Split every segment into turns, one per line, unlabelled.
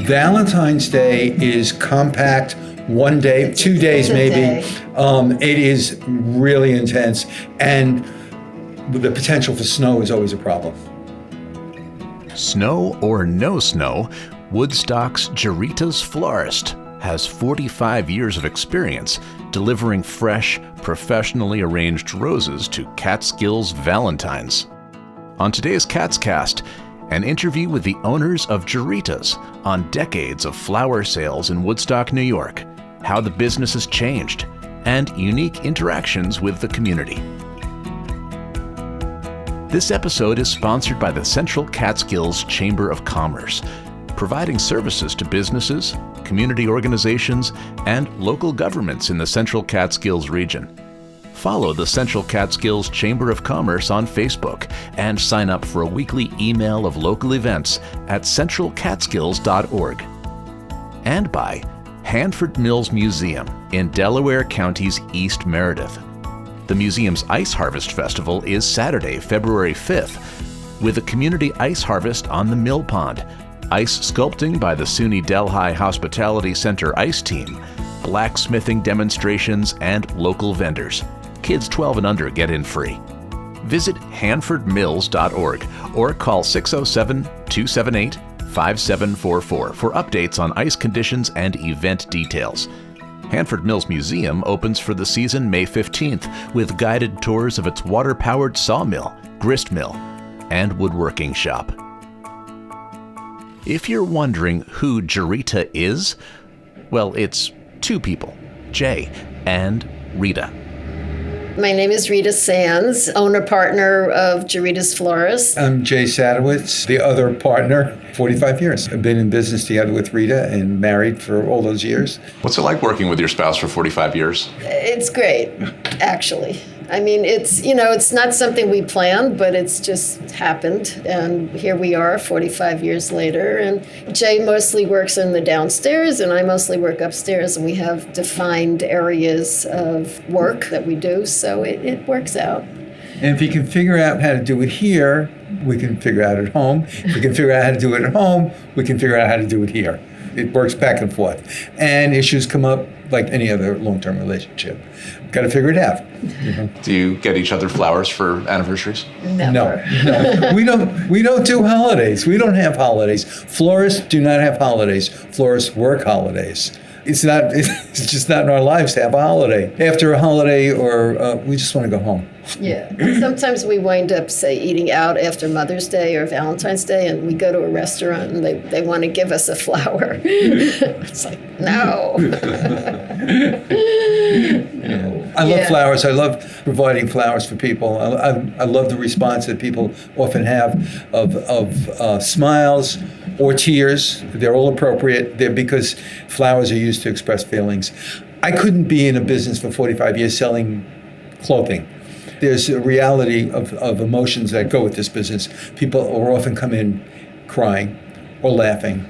Valentine's Day is compact, 1 day, 2 days maybe. It is really intense, and the potential for snow is always a problem.
Snow or no snow, Woodstock's Jarita's Florist has 45 years of experience delivering fresh, professionally arranged roses to Catskills Valentines. On today's Catscast, an interview with the owners of Jarita's on decades of flower sales in Woodstock, New York, how the business has changed, and unique interactions with the community. This episode is sponsored by the Central Catskills Chamber of Commerce, providing services to businesses, community organizations, and local governments in the Central Catskills region. Follow the Central Catskills Chamber of Commerce on Facebook and sign up for a weekly email of local events at centralcatskills.org. And by Hanford Mills Museum in Delaware County's East Meredith. The museum's Ice Harvest Festival is Saturday, February 5th, with a community ice harvest on the Mill Pond, ice sculpting by the SUNY Delhi Hospitality Center ice team, blacksmithing demonstrations, and local vendors. Kids 12 and under get in free. Visit hanfordmills.org or call 607-278-5744 for updates on ice conditions and event details. Hanford Mills Museum opens for the season May 15th with guided tours of its water-powered sawmill, grist mill, and woodworking shop. If you're wondering who Jarita is, well, it's two people, Jay and Rita.
My name is Rita Sands, owner-partner of Jarita's Florist.
I'm Jay Sadowitz, the other partner, 45 years. I've been in business together with Rita and married for all those years.
What's it like working with your spouse for 45 years?
It's great, actually. I mean, it's not something we planned, but it's just happened. And here we are 45 years later. And Jay mostly works in the downstairs and I mostly work upstairs. And we have defined areas of work that we do. So it works out.
And if you can figure out how to do it here, we can figure out at home. If we can figure out how to do it at home, we can figure out how to do it here. It works back and forth. And issues come up like any other long-term relationship. Got to figure it out.
Do you get each other flowers for anniversaries?
Never.
No. We don't do holidays. We don't have holidays. Florists do not have holidays. Florists work holidays. It's just not in our lives to have a holiday. After a holiday, or we just want to go home.
Yeah. And sometimes we wind up, say, eating out after Mother's Day or Valentine's Day, and we go to a restaurant and they want to give us a flower. It's like, no.
I love flowers. I love providing flowers for people. I love the response that people often have of smiles or tears. They're all appropriate. They're because flowers are used to express feelings. I couldn't be in a business for 45 years selling clothing. There's a reality of emotions that go with this business. People will often come in crying or laughing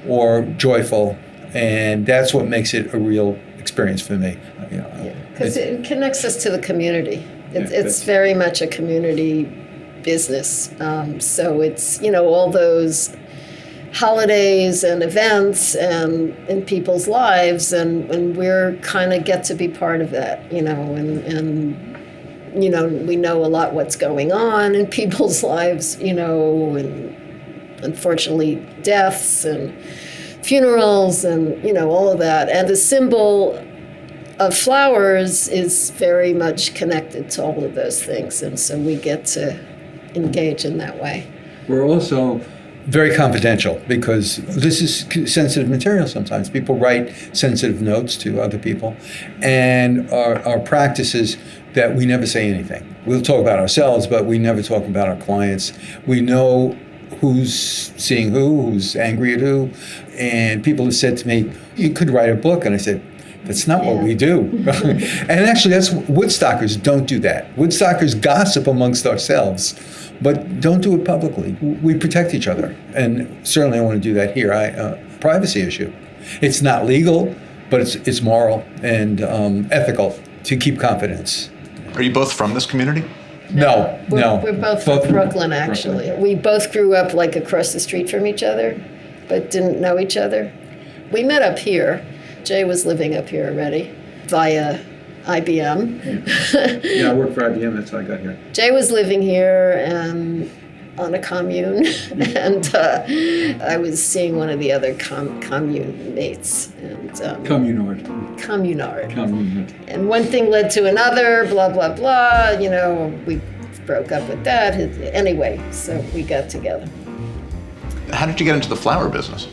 or joyful, and that's what makes it a real experience for me.
Because it connects us to the community. It's very much a community business. So it's, all those holidays and events and in people's lives, and we're kind of get to be part of that, and we know a lot what's going on in people's lives, and unfortunately deaths and funerals and, all of that. And the symbol of flowers is very much connected to all of those things. And so we get to engage in that way.
We're also very confidential because this is sensitive material sometimes. People write sensitive notes to other people. And our practice is that we never say anything. We'll talk about ourselves, but we never talk about our clients. We know who's seeing who's angry at who. And people have said to me, you could write a book. And I said, that's not what we do. And actually, Woodstockers don't do that. Woodstockers gossip amongst ourselves, but don't do it publicly. We protect each other. And certainly I want to do that here. Privacy issue. It's not legal, but it's moral and ethical to keep confidence.
Are you both from this community?
No.
We're both from Brooklyn, actually. We both grew up like across the street from each other. but didn't know each other. We met up here. Jay was living up here already via IBM.
Yeah, I worked for IBM. That's how I got here.
Jay was living here and on a commune, and I was seeing one of the other commune mates. And,
Communard.
Communard. And one thing led to another, blah, blah, blah. You know, we broke up with that. Anyway, so we got together.
How did you get into the flower business?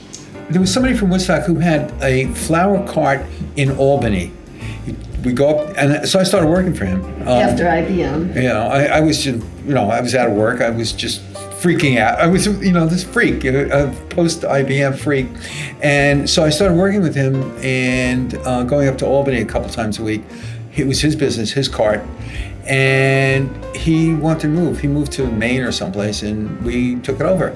There was somebody from Woodstock who had a flower cart in Albany. We go up, and so I started working for him.
After IBM.
You know, I was just, I was out of work. I was just freaking out. I was, this freak, a post-IBM freak. And so I started working with him and going up to Albany a couple times a week. It was his business, his cart. And he wanted to move. He moved to Maine or someplace, and we took it over.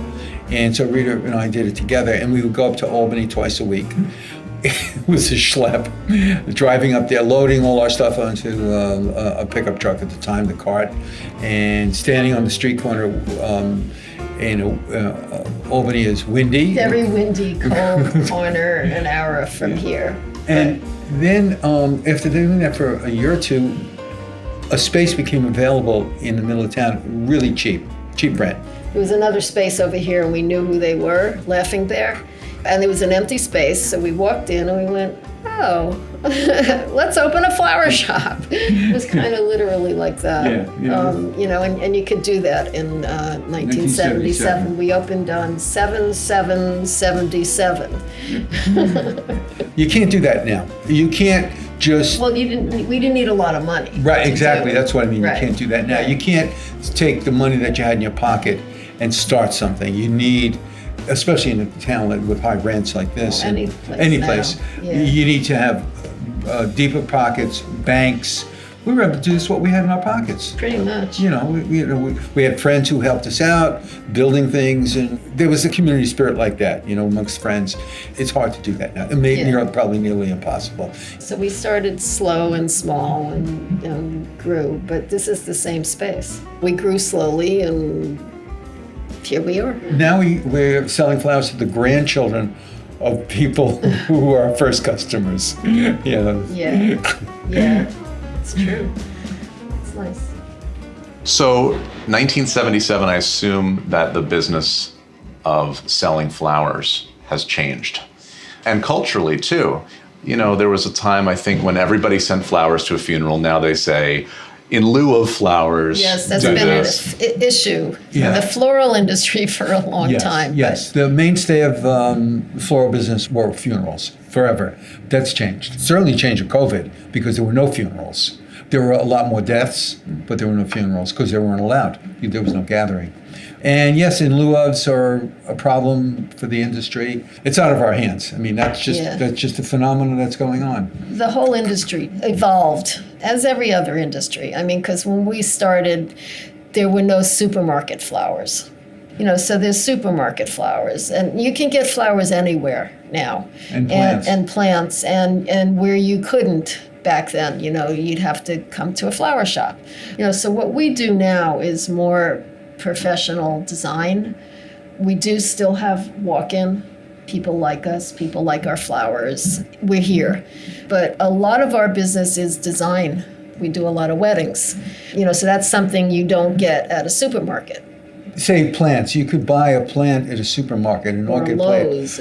And so Rita and I did it together, and we would go up to Albany twice a week. It was a schlep, driving up there, loading all our stuff onto a pickup truck at the time, the cart, and standing on the street corner. Albany is windy.
Very windy, cold corner, an hour from here.
And then after doing that for a year or two, a space became available in the middle of town, really cheap rent.
There was another space over here, and we knew who they were, Laughing Bear. And there was an empty space, so we walked in and we went, oh, let's open a flower shop. It was kind of literally like that. And you could do that in 1977. We opened on 7/7/77.
You can't do that now. You can't just...
Well, we didn't need a lot of money.
Right, exactly. That's what I mean.
Right.
You can't do that now. You can't take the money that you had in your pocket and start something. You need... especially in a town with high rents like this,
any place,
you need to have deeper pockets, banks. We were able to do this what we had in our pockets.
Pretty much.
We had friends who helped us out, building things, and there was a community spirit like that, amongst friends. It's hard to do that now. It made probably nearly impossible.
So we started slow and small and grew, but this is the same space. We grew slowly, and here we are. Now
we're selling flowers to the grandchildren of people who were our first customers.
Yeah, it's true. It's nice.
So 1977, I assume that the business of selling flowers has changed. And culturally too. There was a time, I think, when everybody sent flowers to a funeral. Now they say, in lieu of flowers.
Yes, that's been an issue for the floral industry for a long time.
Yes, the mainstay of floral business were funerals forever. That's changed. Certainly changed with COVID because there were no funerals. There were a lot more deaths, but there were no funerals because they weren't allowed. There was no gathering. And yes, in lieu ofs are a problem for the industry. It's out of our hands. I mean, that's just a phenomenon that's going on.
The whole industry evolved, as every other industry. I mean, because when we started, there were no supermarket flowers. So there's supermarket flowers, and you can get flowers anywhere now.
And plants.
And plants, and where you couldn't back then, you'd have to come to a flower shop. So what we do now is more professional design. We do still have walk-in. People like us, people like our flowers. We're here. But a lot of our business is design. We do a lot of weddings. So that's something you don't get at a supermarket.
Say plants. You could buy a plant at a supermarket and
or Lowe's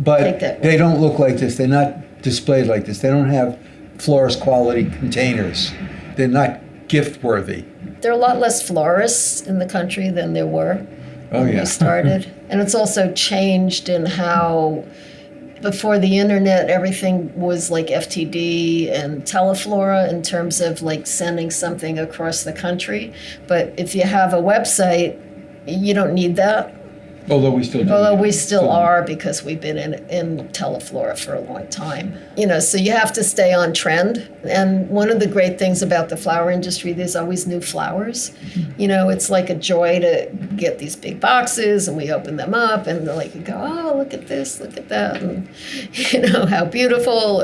but they don't look like this. They're not displayed like this. They don't have florist quality containers. They're not gift worthy.
There are a lot less florists in the country than there were when we started. And it's also changed in how, before the internet, everything was like FTD and Teleflora in terms of like sending something across the country. But if you have a website, you don't need that.
Although we still do.
Although we still are, because we've been in Teleflora for a long time. So you have to stay on trend. And one of the great things about the flower industry, there's always new flowers. It's like a joy to get these big boxes, and we open them up, and they're like, you go, oh, look at this, look at that, and how beautiful.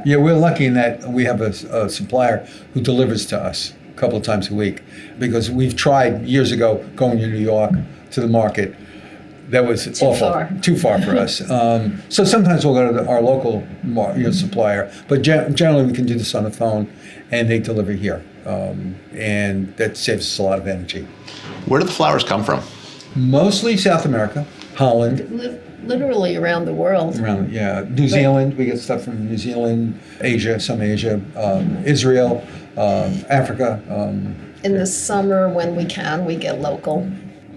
Yeah, we're lucky in that we have a supplier who delivers to us a couple of times a week, because we've tried years ago going to New York to the market. That was awful. Too far for us. So sometimes we'll go to our local supplier, but generally we can do this on the phone, and they deliver here, and that saves us a lot of energy.
Where do the flowers come from?
Mostly South America, Holland.
Literally around the world.
New Zealand. We get stuff from New Zealand, Asia, Israel, Africa.
In the summer, when we can, we get local.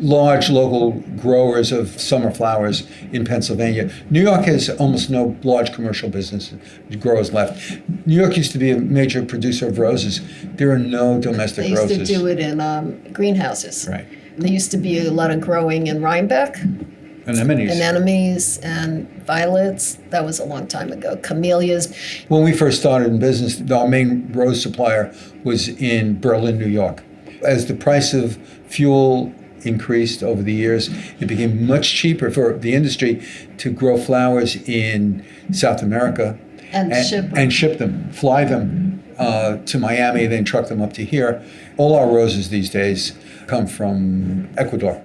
Large local growers of summer flowers in Pennsylvania. New York has almost no large commercial business growers left. New York used to be a major producer of roses. There are no domestic roses.
They used to do it in greenhouses.
Right.
There used to be a lot of growing in Rhinebeck. Anemones and violets. That was a long time ago. Camellias.
When we first started in business, our main rose supplier was in Berlin, New York. As the price of fuel increased over the years, it became much cheaper for the industry to grow flowers in South America and ship them, fly them to Miami, then truck them up to here. All our roses these days come from Ecuador.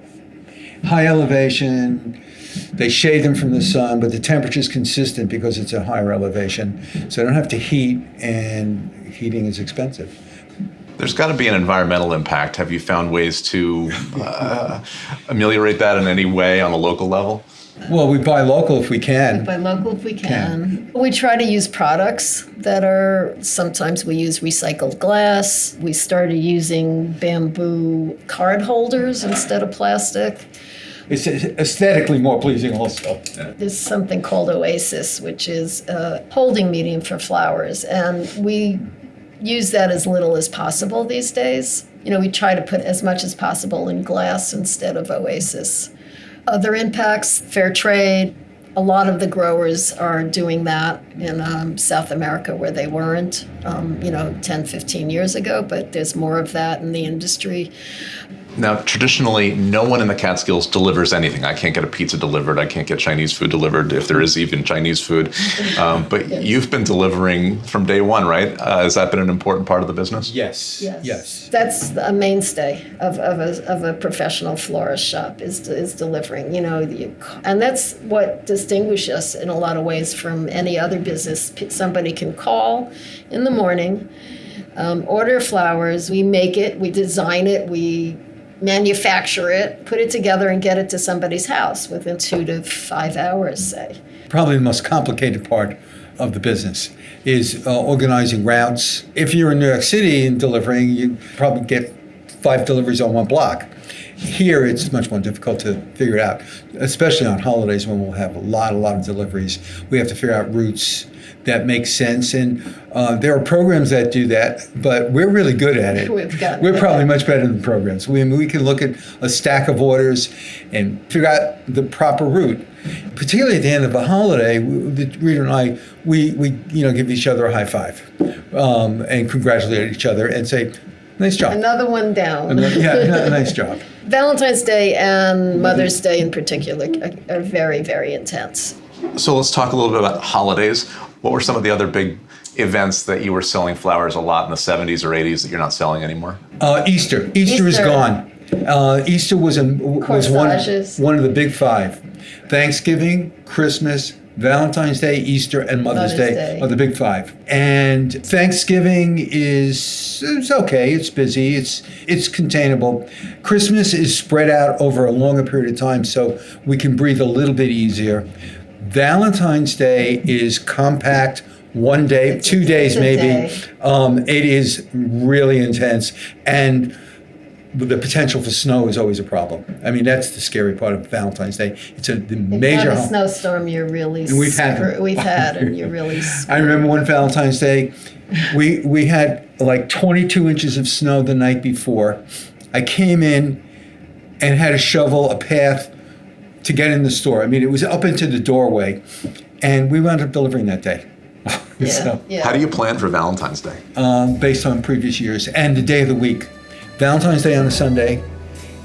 High elevation, they shade them from the sun, but the temperature is consistent because it's a higher elevation. So they don't have to heat, and heating is expensive.
There's got to be an environmental impact. Have you found ways to ameliorate that in any way on a local level?
Well, we buy local if we can.
We try to use products that are, sometimes we use recycled glass. We started using bamboo card holders instead of plastic.
It's aesthetically more pleasing also.
There's something called Oasis, which is a holding medium for flowers. And we use that as little as possible these days. We try to put as much as possible in glass instead of Oasis. Other impacts, fair trade. A lot of the growers are doing that in South America where they weren't, 10, 15 years ago, but there's more of that in the industry.
Now, traditionally, no one in the Catskills delivers anything. I can't get a pizza delivered. I can't get Chinese food delivered, if there is even Chinese food. But yes. You've been delivering from day one, right? Has that been an important part of the business?
Yes.
That's a mainstay of a professional florist shop is delivering. And that's what distinguishes us in a lot of ways from any other business. Somebody can call in the morning, order flowers. We make it, we design it, we manufacture it, put it together, and get it to somebody's house within 2 to 5 hours, say.
Probably the most complicated part of the business is organizing routes. If you're in New York City and delivering, you probably get 5 deliveries on one block. Here, it's much more difficult to figure it out, especially on holidays when we'll have a lot of deliveries. We have to figure out routes that make sense, and there are programs that do that, but we're really good at it. We're probably much better than programs. We can look at a stack of orders and figure out the proper route. Particularly at the end of a holiday, the reader and I, we give each other a high five and congratulate each other and say, nice job.
Another one down.
Nice job.
Valentine's Day and Mother's Day in particular are very, very intense.
So let's talk a little bit about holidays. What were some of the other big events that you were selling flowers a lot in the 70s or 80s that you're not selling anymore?
Easter. Easter is gone. Easter was one of the big 5. Thanksgiving, Christmas, Valentine's Day, Easter, and Mother's Day are the big 5. And Thanksgiving it's okay. It's busy. It's containable. Christmas is spread out over a longer period of time, so we can breathe a little bit easier. Valentine's Day is compact, 1 day, 2 days maybe. It is really intense, and the potential for snow is always a problem. I mean, that's the scary part of Valentine's Day. It's a major.
If you have a snowstorm, you're really.
And we've had,
and you're really.
I remember one Valentine's Day, we had like 22 inches of snow the night before. I came in and had to shovel a path to get in the store. I mean, it was up into the doorway, and we wound up delivering that day.
How do you plan for Valentine's Day?
Based on previous years and the day of the week. Valentine's Day on a Sunday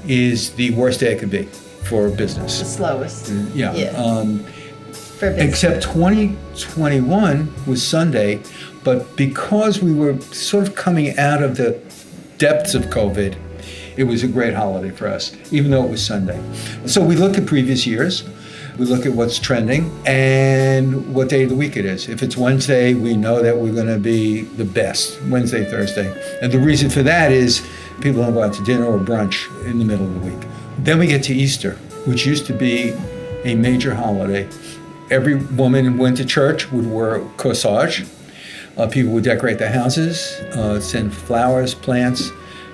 is the worst day it could be for business.
The slowest.
For business. Except 2021 was Sunday, but because we were sort of coming out of the depths of COVID, it was a great holiday for us, even though it was Sunday. So we look at previous years. We look at what's trending and what day of the week it is. If it's Wednesday, we know that we're going to be the best, Wednesday, Thursday. And the reason for that is people don't go out to dinner or brunch in the middle of the week. Then we get to Easter, which used to be a major holiday. Every woman went to church, would wear corsage. People would decorate their houses, send flowers, plants.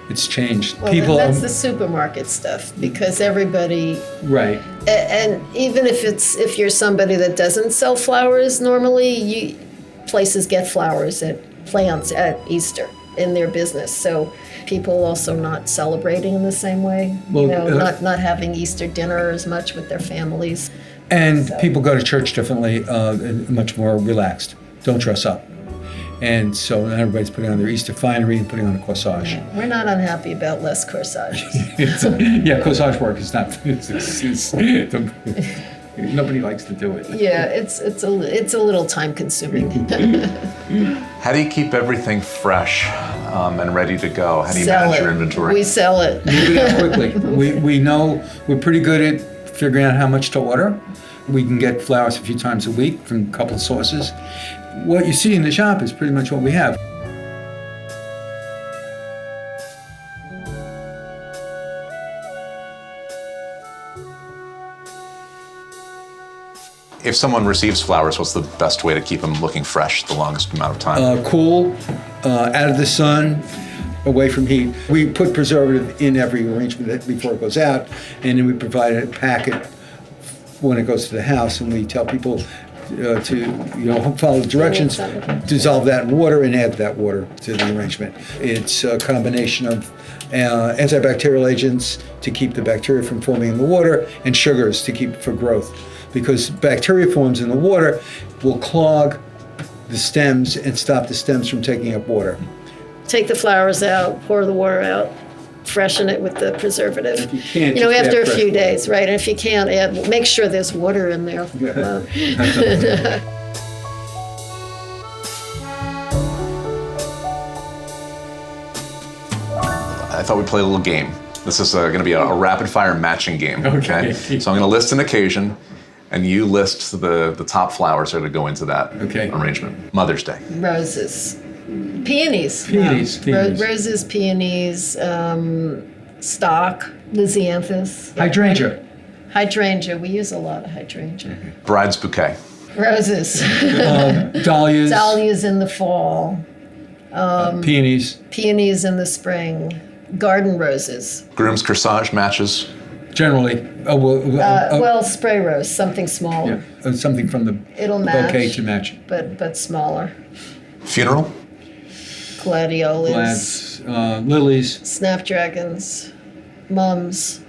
It's changed.
Well, that's the supermarket stuff, because everybody.
Right.
And even if you're somebody that doesn't sell flowers normally, places get flowers plants at Easter in their business. So people also not celebrating in the same way.
Well,
not having Easter dinner as much with their families.
And people go to church differently, much more relaxed. Don't dress up. And so everybody's putting on their Easter finery and putting on a corsage.
We're not unhappy about less corsages.
Corsage work is not. Nobody likes to do it.
Yeah, it's a little time consuming.
How do you keep everything fresh and ready to go? How do you manage your inventory?
We sell it.
Move it out quickly. We know we're pretty good at figuring out how much to order. We can get flowers a few times a week from a couple of sources. What you see in the shop is pretty much what we have.
If someone receives flowers, what's the best way to keep them looking fresh the longest amount of time?
Cool, out of the sun, away from heat. We put preservative in every arrangement before it goes out, and then we provide a packet when it goes to the house, and we tell people to follow the directions, dissolve that in water, and add that water to the arrangement. It's a combination of antibacterial agents to keep the bacteria from forming in the water, and sugars to keep for growth. Because bacteria forms in the water will clog the stems and stop the stems from taking up water.
Take the flowers out, pour the water out, freshen it with the preservative.
If you can't,
after a few days, right? And if you can't, make sure there's water in there.
I thought we'd play a little game. This is going to be a rapid-fire matching game. Okay. So I'm going to list an occasion, and you list the top flowers that are to go into that arrangement. Mother's Day.
Roses. Peonies.
Peonies.
Roses, peonies, stock, lisianthus. Hydrangea. We use a lot of hydrangea.
Bride's bouquet.
Roses.
Dahlias.
Dahlias in the fall.
Peonies.
Peonies in the spring. Garden roses.
Groom's corsage matches.
Generally.
Spray rose, something smaller.
Yeah, something from the bouquet to match.
But smaller.
Funeral.
Gladiolas.
Lilies.
Snapdragons. Mums.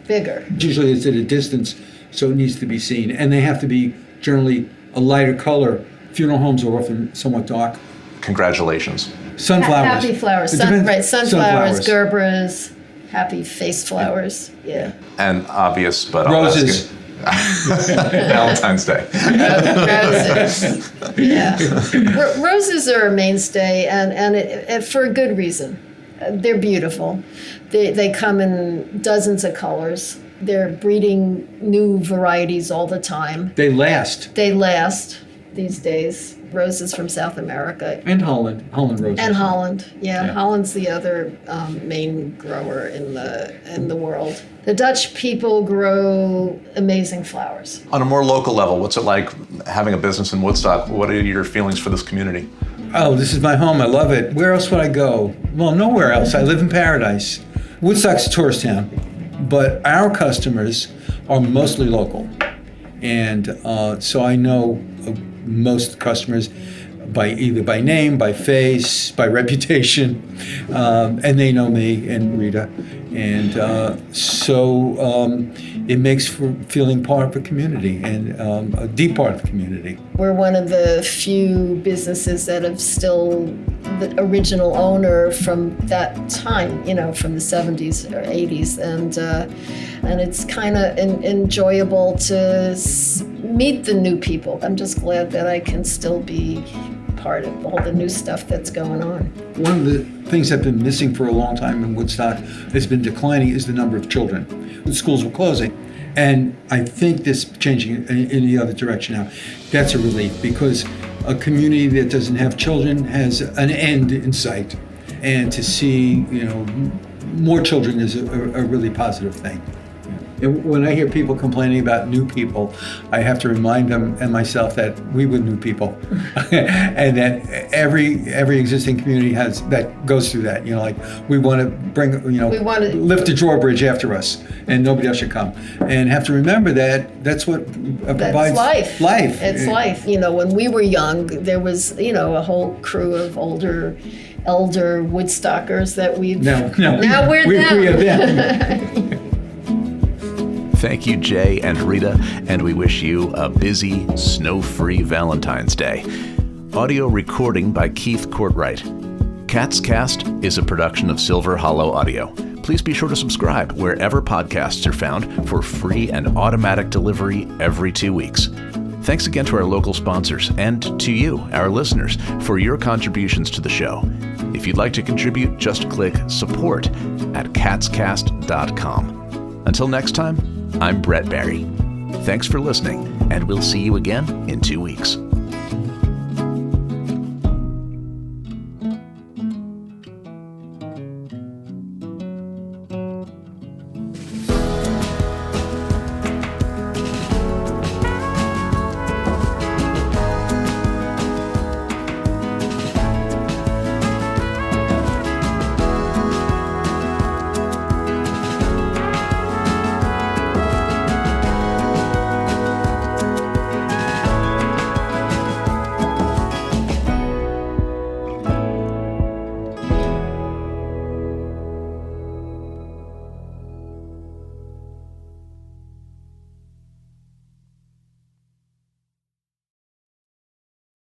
Bigger.
Usually it's at a distance, so it needs to be seen. And they have to be generally a lighter color. Funeral homes are often somewhat dark.
Congratulations.
Sunflowers.
Happy flowers. Sunflowers, Gerberas, happy face flowers. Yeah.
And obvious, but
roses.
Valentine's Day.
Roses. Yeah. Roses are a mainstay, and for a good reason. They're beautiful. They come in dozens of colors. They're breeding new varieties all the time.
They last
these days. Roses from South America.
And Holland roses.
And Holland, yeah. Holland's the other main grower in the world. The Dutch people grow amazing flowers.
On a more local level, what's it like having a business in Woodstock? What are your feelings for this community?
Oh, this is my home. I love it. Where else would I go? Well, nowhere else. I live in paradise. Woodstock's a tourist town, but our customers are mostly local. And so I know most customers either by name, by face, by reputation, and they know me and Rita. And so it makes for feeling part of a community and a deep part of the community.
We're one of the few businesses that have still the original owner from that time, from the 70s or 80s. And it's kind of enjoyable to meet the new people. I'm just glad that I can still be part of all the new stuff that's going on.
One of the things that's been missing for a long time in Woodstock has been declining is the number of children. The schools were closing. And I think this changing in the other direction now. That's a relief, because a community that doesn't have children has an end in sight. And to see, more children is a really positive thing. And when I hear people complaining about new people, I have to remind them and myself that we were new people, and that every existing community goes through that. Like we want to bring, lift the drawbridge after us, and nobody else should come. And have to remember that's what provides
life.
Life.
It's life. When we were young, there was a whole crew of elder Woodstockers that we've.
Now
we're them.
We are them.
Thank you, Jay and Rita, and we wish you a busy, snow-free Valentine's Day. Audio recording by Keith Courtwright. Cats Cast is a production of Silver Hollow Audio. Please be sure to subscribe wherever podcasts are found for free and automatic delivery every 2 weeks. Thanks again to our local sponsors and to you, our listeners, for your contributions to the show. If you'd like to contribute, just click support at catscast.com. Until next time, I'm Brett Barry. Thanks for listening, and we'll see you again in 2 weeks.